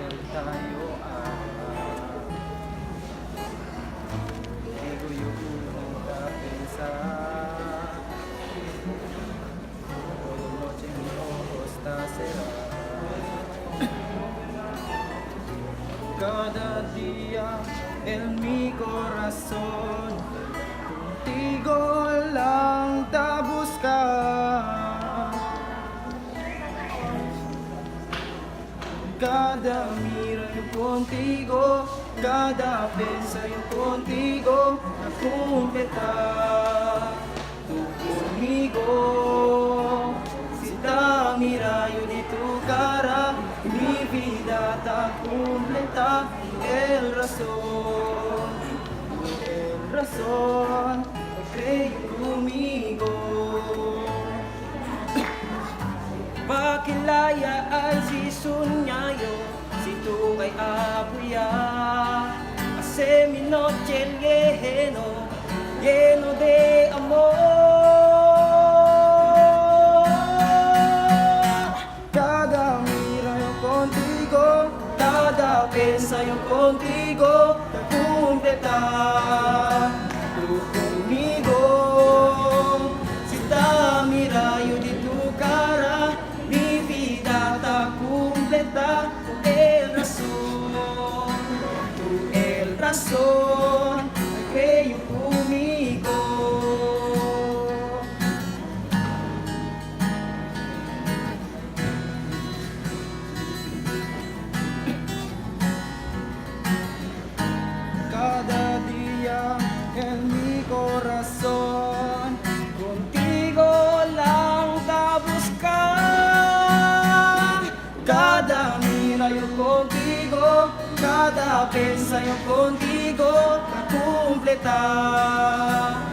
del tayo Digo yung nunca pensar Hoy noche mi ojo está cerrado Cada día en mi corazón Contigo lang ta buscar Cada mira yo contigo Cada pensa yo contigo Na completar Tu conmigo Si ta mira yo di tu cara Mi vida ta completa El razón Cree conmigo Pakilaya ay si sunyayo Si tu ay apuya Hace mi noche lleno de amor Cada mira yo contigo Cada pensa yo contigo Te completar Tu conmigo Si ta mira yo di tu cara Mi vida ta completa Tu el razón Creo conmigo Cada día en mi corazón Contigo lang ta buscar Cada mira yo contigo Cada pensa yo contigo Para completar